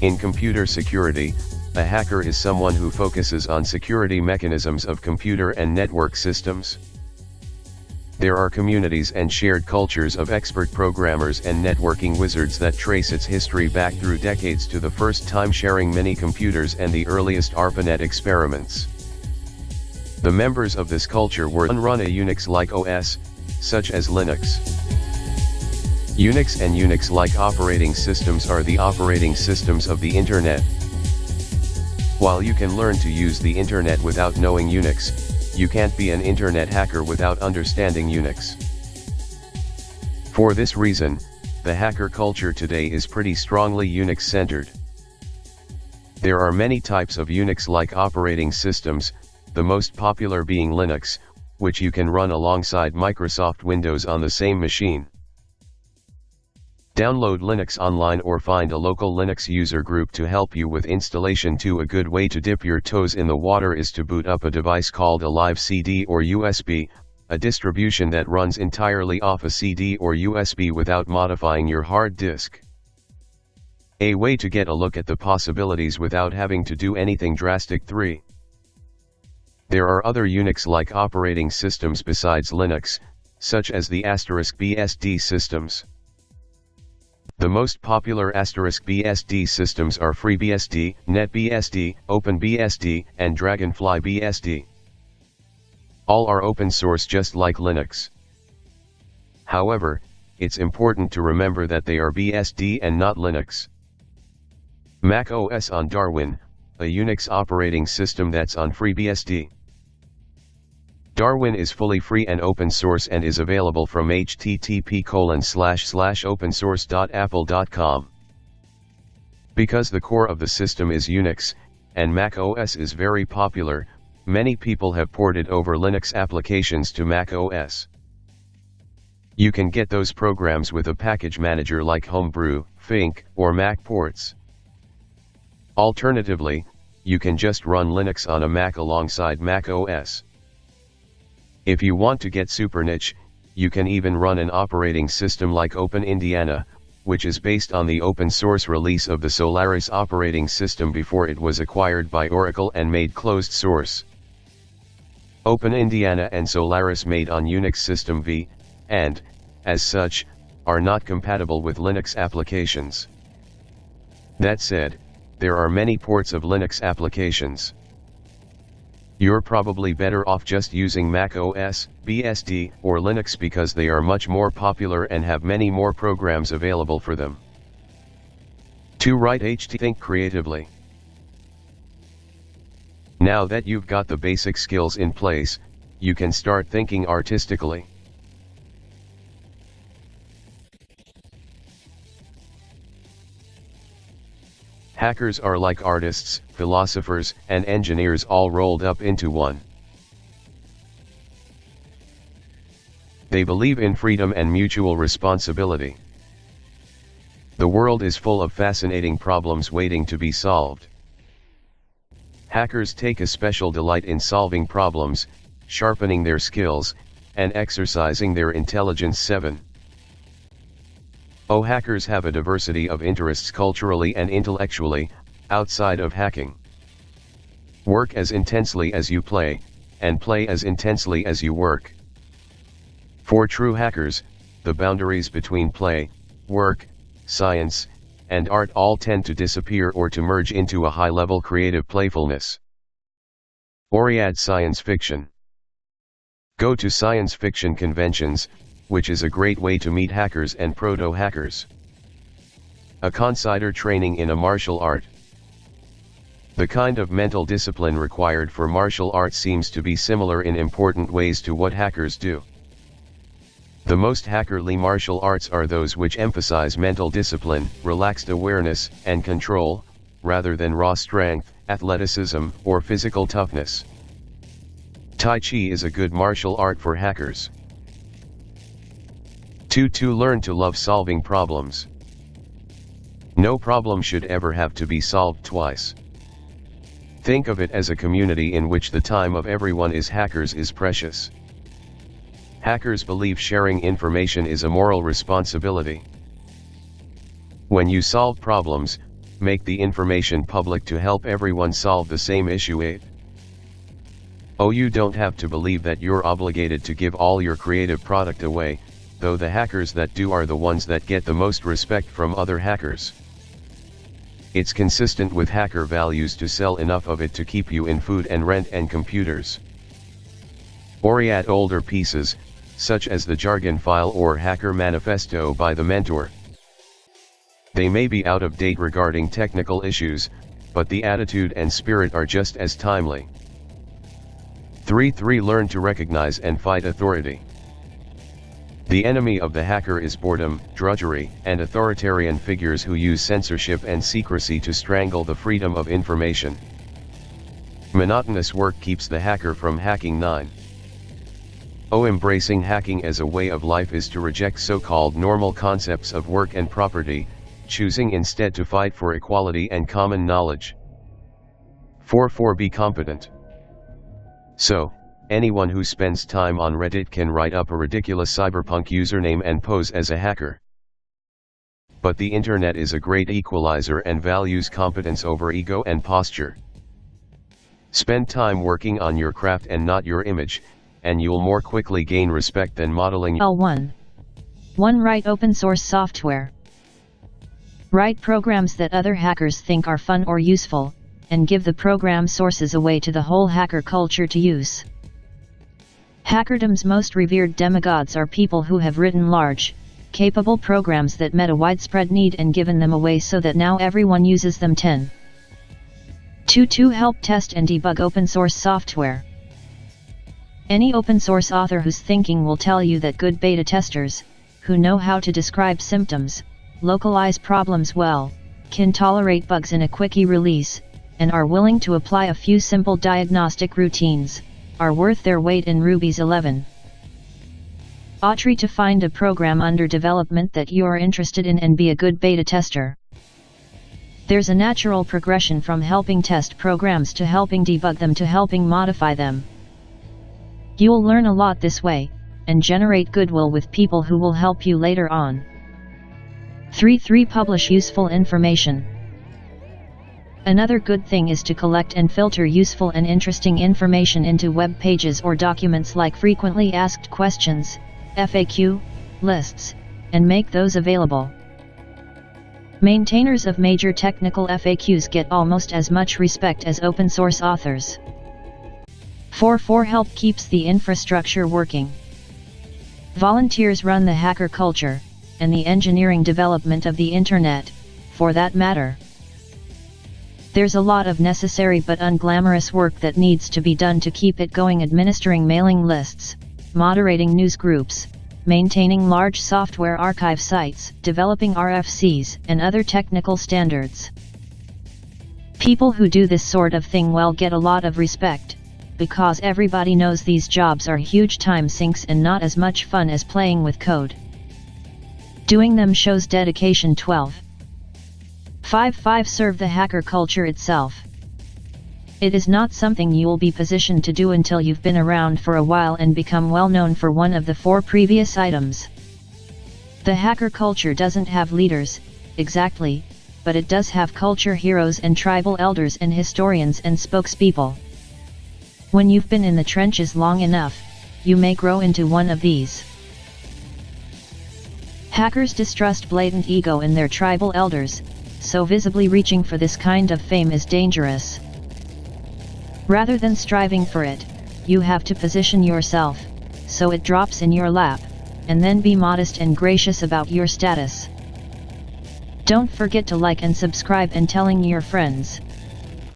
In computer security, a hacker is someone who focuses on security mechanisms of computer and network systems. There are communities and shared cultures of expert programmers and networking wizards that trace its history back through decades to the first time sharing mini computers and the earliest ARPANET experiments. The members of this culture were run a Unix-like OS, such as Linux. Unix and Unix-like operating systems are the operating systems of the Internet. While you can learn to use the Internet without knowing Unix, you can't be an Internet hacker without understanding Unix. For this reason, the hacker culture today is pretty strongly Unix-centered. There are many types of Unix-like operating systems, the most popular being Linux, which you can run alongside Microsoft Windows on the same machine. Download Linux online or find a local Linux user group to help you with installation. A good way to dip your toes in the water is to boot up a device called a live CD or USB, a distribution that runs entirely off a CD or USB without modifying your hard disk. A way to get a look at the possibilities without having to do anything drastic. 3. There are other Unix-like operating systems besides Linux, such as the *BSD systems. The most popular *BSD systems are FreeBSD, NetBSD, OpenBSD, and Dragonfly BSD. All are open source just like Linux. However, it's important to remember that they are BSD and not Linux. Mac OS on Darwin, a Unix operating system that's on FreeBSD. Darwin is fully free and open source and is available from http://opensource.apple.com. Because the core of the system is Unix, and Mac OS is very popular, many people have ported over Linux applications to Mac OS. You can get those programs with a package manager like Homebrew, Fink, or Mac Ports. Alternatively, you can just run Linux on a Mac alongside Mac OS. If you want to get super niche, you can even run an operating system like OpenIndiana, which is based on the open source release of the Solaris operating system before it was acquired by Oracle and made closed source. OpenIndiana and Solaris made on Unix System V, and, as such, are not compatible with Linux applications. That said, there are many ports of Linux applications. You're probably better off just using Mac OS, BSD, or Linux because they are much more popular and have many more programs available for them. 2. Write HT. Think creatively. Now that you've got the basic skills in place, you can start thinking artistically. Hackers are like artists, philosophers, and engineers all rolled up into one. They believe in freedom and mutual responsibility. The world is full of fascinating problems waiting to be solved. Hackers take a special delight in solving problems, sharpening their skills, and exercising their intelligence. 7. Hackers have a diversity of interests culturally and intellectually, outside of hacking. Work as intensely as you play, and play as intensely as you work. For true hackers, the boundaries between play, work, science, and art all tend to disappear or to merge into a high-level creative playfulness. Oriad Science Fiction. Go to science fiction conventions, which is a great way to meet hackers and proto-hackers. A consider training in a martial art. The kind of mental discipline required for martial arts seems to be similar in important ways to what hackers do. The most hackerly martial arts are those which emphasize mental discipline, relaxed awareness, and control, rather than raw strength, athleticism, or physical toughness. Tai Chi is a good martial art for hackers. 2. To learn to love solving problems. No problem should ever have to be solved twice. Think of it as a community in which the time of everyone is hackers is precious. Hackers believe sharing information is a moral responsibility. When you solve problems, make the information public to help everyone solve the same issue. Oh, you don't have to believe that you're obligated to give all your creative product away, though the hackers that do are the ones that get the most respect from other hackers. It's consistent with hacker values to sell enough of it to keep you in food and rent and computers. Orient older pieces, such as the Jargon File or Hacker Manifesto by the Mentor. They may be out of date regarding technical issues, but the attitude and spirit are just as timely. 3. Learn to recognize and fight authority. The enemy of the hacker is boredom, drudgery, and authoritarian figures who use censorship and secrecy to strangle the freedom of information. Monotonous work keeps the hacker from hacking. 9. Embracing hacking as a way of life is to reject so-called normal concepts of work and property, choosing instead to fight for equality and common knowledge. 4. Be competent. So, anyone who spends time on Reddit can write up a ridiculous cyberpunk username and pose as a hacker. But the internet is a great equalizer and values competence over ego and posture. Spend time working on your craft and not your image, and you'll more quickly gain respect than modeling. L1. Write open source software. Write programs that other hackers think are fun or useful, and give the program sources away to the whole hacker culture to use. Hackerdom's most revered demigods are people who have written large, capable programs that met a widespread need and given them away so that now everyone uses them. 10. 2. Help test and debug open source software. Any open source author whose thinking will tell you that good beta testers, who know how to describe symptoms, localize problems well, can tolerate bugs in a quickie release, and are willing to apply a few simple diagnostic routines, are worth their weight in rubies. 11. Try to find a program under development that you are interested in and be a good beta tester. There's a natural progression from helping test programs to helping debug them to helping modify them. You'll learn a lot this way, and generate goodwill with people who will help you later on. 3. Publish useful information. Another good thing is to collect and filter useful and interesting information into web pages or documents like frequently asked questions, FAQ, lists, and make those available. Maintainers of major technical FAQs get almost as much respect as open source authors. 4. Help keeps the infrastructure working. Volunteers run the hacker culture, and the engineering development of the internet, for that matter. There's a lot of necessary but unglamorous work that needs to be done to keep it going: administering mailing lists, moderating news groups, maintaining large software archive sites, developing RFCs, and other technical standards. People who do this sort of thing well get a lot of respect, because everybody knows these jobs are huge time sinks and not as much fun as playing with code. Doing them shows dedication. 12. 5. Serve the hacker culture itself. It is not something you will be positioned to do until you've been around for a while and become well known for one of the 4 previous items. The hacker culture doesn't have leaders, exactly, but it does have culture heroes and tribal elders and historians and spokespeople. When you've been in the trenches long enough, you may grow into one of these. Hackers distrust blatant ego in their tribal elders, so visibly reaching for this kind of fame is dangerous. Rather than striving for it, you have to position yourself, so it drops in your lap, and then be modest and gracious about your status. Don't forget to like and subscribe and telling your friends.